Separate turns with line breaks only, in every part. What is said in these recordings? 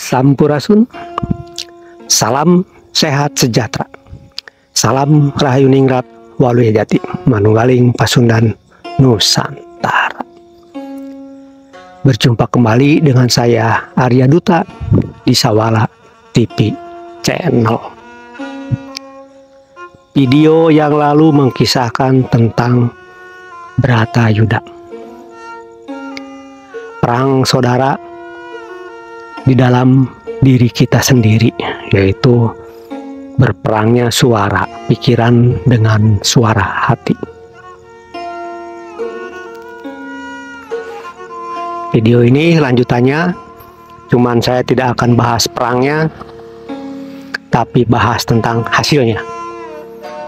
Sampurasun, salam sehat sejahtera, salam rahayu ningrat waluya jati, manunggaling Pasundan Nusantara. Berjumpa kembali dengan saya Arya Duta di Sawala TV Channel. Video yang lalu mengkisahkan tentang Bratayuda, perang saudara di dalam diri kita sendiri, yaitu berperangnya suara pikiran dengan suara hati. Video ini lanjutannya, cuman saya tidak akan bahas perangnya, tapi bahas tentang hasilnya.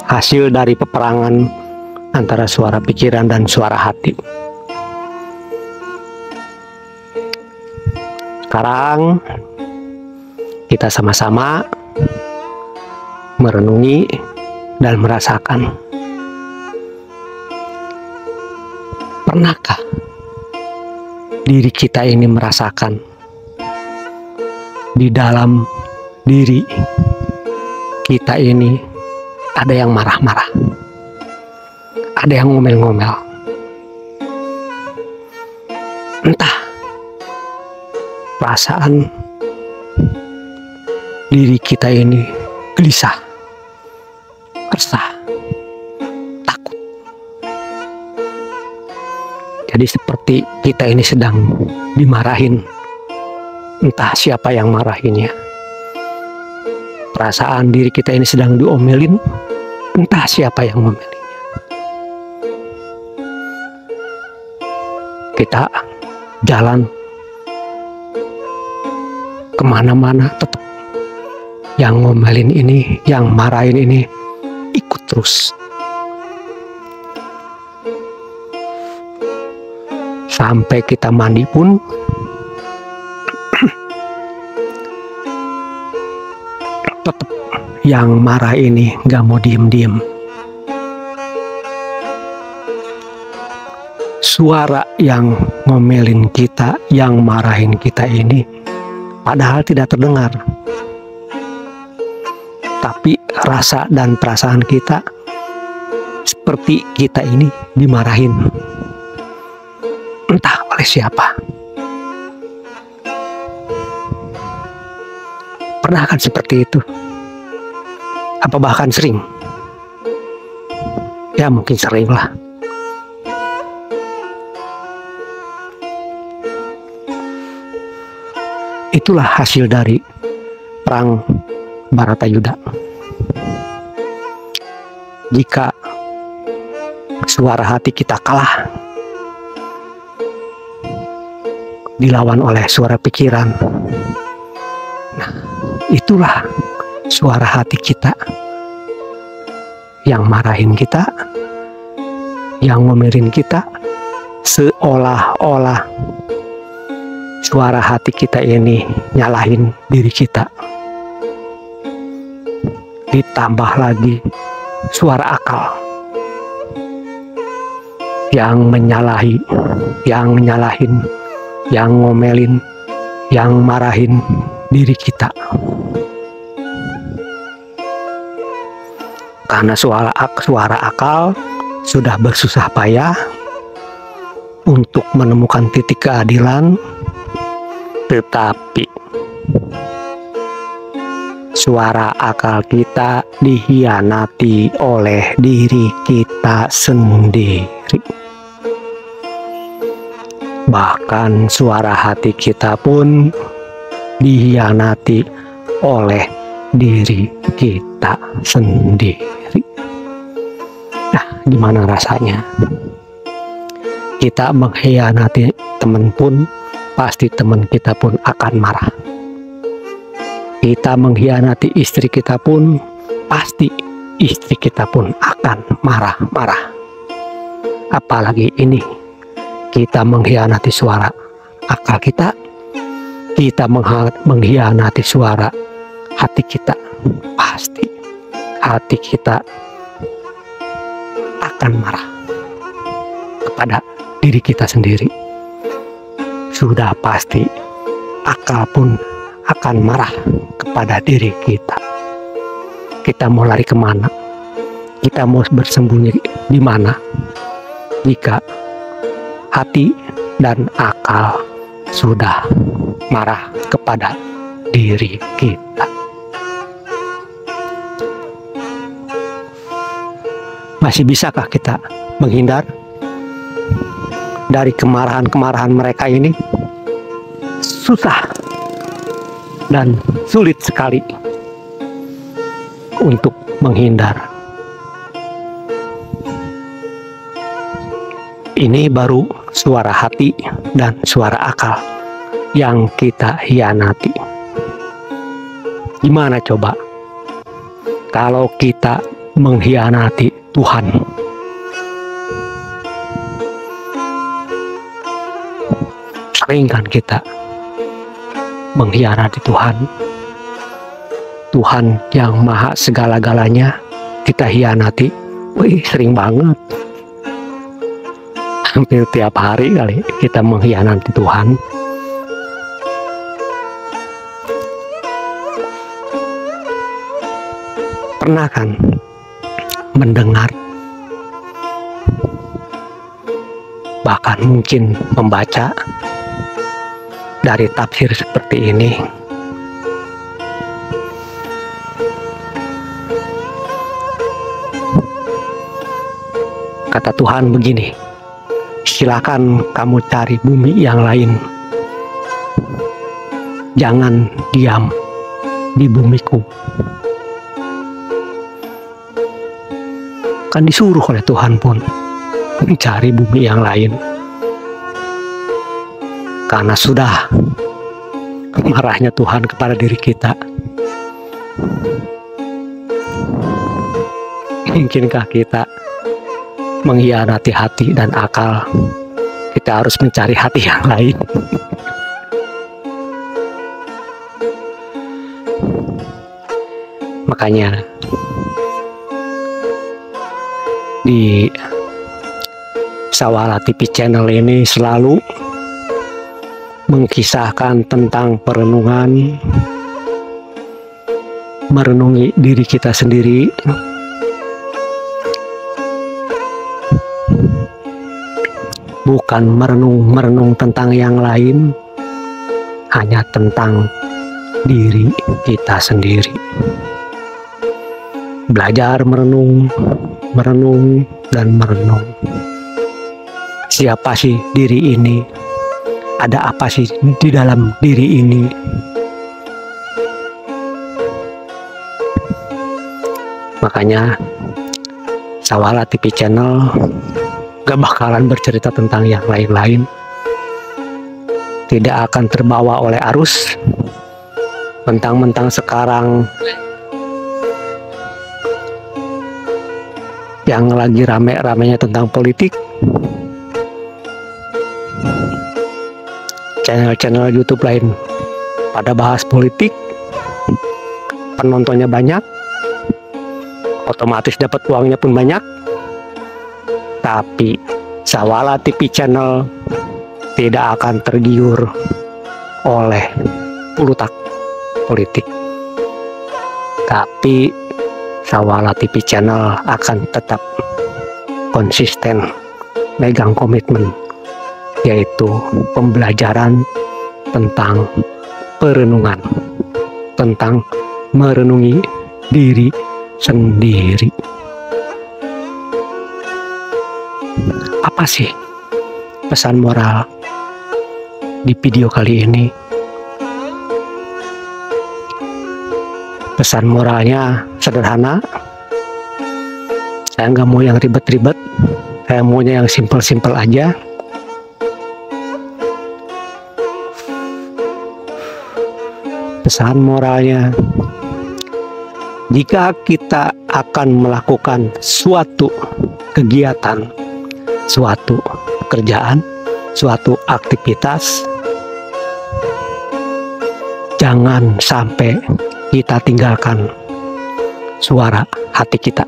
Hasil dari peperangan antara suara pikiran dan suara hati. Sekarang kita sama-sama merenungi dan merasakan, pernahkah diri kita ini merasakan di dalam diri kita ini ada yang marah-marah, ada yang ngomel-ngomel, entah perasaan diri kita ini gelisah, resah, takut. Jadi seperti kita ini sedang dimarahin, entah siapa yang marahinnya. Perasaan diri kita ini sedang diomelin, entah siapa yang ngomelinya. Kita jalan kemana-mana, tetap yang ngomelin ini, yang marahin ini ikut terus. Sampai kita mandi pun tetap yang marah ini gak mau diem-diem. Suara yang ngomelin kita, yang marahin kita ini padahal tidak terdengar, tapi rasa dan perasaan kita seperti kita ini dimarahin, entah oleh siapa. Pernah kan seperti itu? Apa bahkan sering? Ya mungkin sering lah. Itulah hasil dari perang Bratayuda. Jika suara hati kita kalah, dilawan oleh suara pikiran, nah itulah suara hati kita yang marahin kita, yang ngomelin kita, seolah-olah suara hati kita ini nyalahin diri kita. Ditambah lagi suara akal yang menyalahi, yang menyalahin, yang ngomelin, yang marahin diri kita. Karena suara akal sudah bersusah payah untuk menemukan titik keadilan, tetapi suara akal kita dihianati oleh diri kita sendiri. Bahkan suara hati kita pun dihianati oleh diri kita sendiri. Nah, gimana rasanya? Kita mengkhianati teman pun, pasti teman kita pun akan marah. Kita mengkhianati istri kita pun, pasti istri kita pun akan marah-marah. Apalagi ini, kita mengkhianati suara akal kita, kita mengkhianati suara hati kita, pasti hati kita akan marah kepada diri kita sendiri. Sudah pasti akal pun akan marah kepada diri kita. Kita mau lari kemana? Kita mau bersembunyi di mana? Jika hati dan akal sudah marah kepada diri kita. Masih bisakah kita menghindar dari kemarahan-kemarahan mereka ini? Susah dan sulit sekali untuk menghindar. Ini baru suara hati dan suara akal yang kita hianati. Gimana coba kalau kita mengkhianati Tuhan? Sering kan kita mengkhianati Tuhan. Tuhan yang maha segala-galanya kita hianati. Wih, sering banget. Hampir tiap hari kali kita mengkhianati Tuhan. Pernah kan mendengar, bahkan mungkin membaca dari tafsir seperti ini? Kata Tuhan begini, silakan kamu cari bumi yang lain, jangan diam di bumiku. Kan disuruh oleh Tuhan pun mencari bumi yang lain, karena sudah marahnya Tuhan kepada diri kita. Mungkinkah kita mengkhianati hati dan akal? Kita harus mencari hati yang lain. Makanya di Sawala TV channel ini selalu mengkisahkan tentang perenungan, merenungi diri kita sendiri, bukan merenung tentang yang lain, hanya tentang diri kita sendiri. Belajar merenung dan merenung. Siapa sih diri ini? Ada apa sih di dalam diri ini? Makanya Sawala TV channel gak bakalan bercerita tentang yang lain-lain. Tidak akan terbawa oleh arus. Mentang-mentang sekarang yang lagi rame-ramenya tentang politik, channel-channel YouTube lain pada bahas politik, penontonnya banyak, otomatis dapat uangnya pun banyak. Tapi Sawala TV channel tidak akan tergiur oleh pulutak politik. Tapi Sawala TV channel akan tetap konsisten megang komitmen, yaitu pembelajaran tentang perenungan, tentang merenungi diri sendiri. Apa sih pesan moral di video kali ini? Pesan moralnya sederhana. Saya nggak mau yang ribet-ribet, saya maunya yang simpel-simpel aja. Pesan moralnya, jika kita akan melakukan suatu kegiatan, suatu pekerjaan, suatu aktivitas, jangan sampai kita tinggalkan suara hati kita.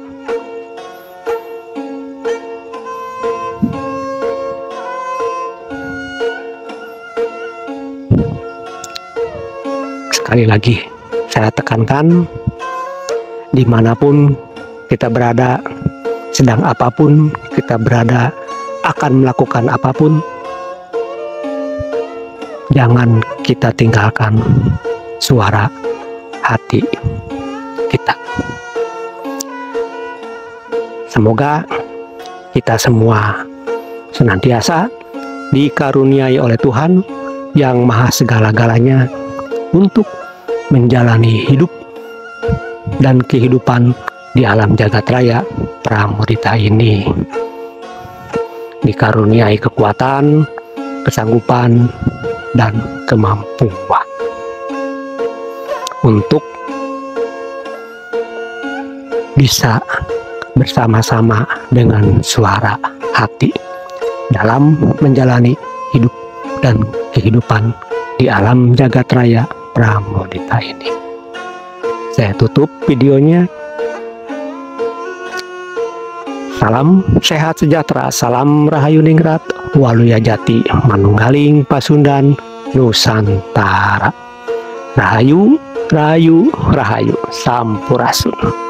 Sekali lagi saya tekankan, dimanapun kita berada, sedang apapun kita berada, akan melakukan apapun, jangan kita tinggalkan suara hati kita. Semoga kita semua senantiasa dikaruniai oleh Tuhan yang maha segala-galanya untuk menjalani hidup dan kehidupan di alam jagat raya Pramudita ini. Dikaruniai kekuatan, kesanggupan, dan kemampuan untuk bisa bersama-sama dengan suara hati dalam menjalani hidup dan kehidupan di alam jagat raya Pramudita ini. Saya tutup videonya. Salam sehat sejahtera, salam Rahayu Ningrat, Waluya Jati, Manunggaling Pasundan, Nusantara. Rahayu, Rahayu, Rahayu, Sampurasun.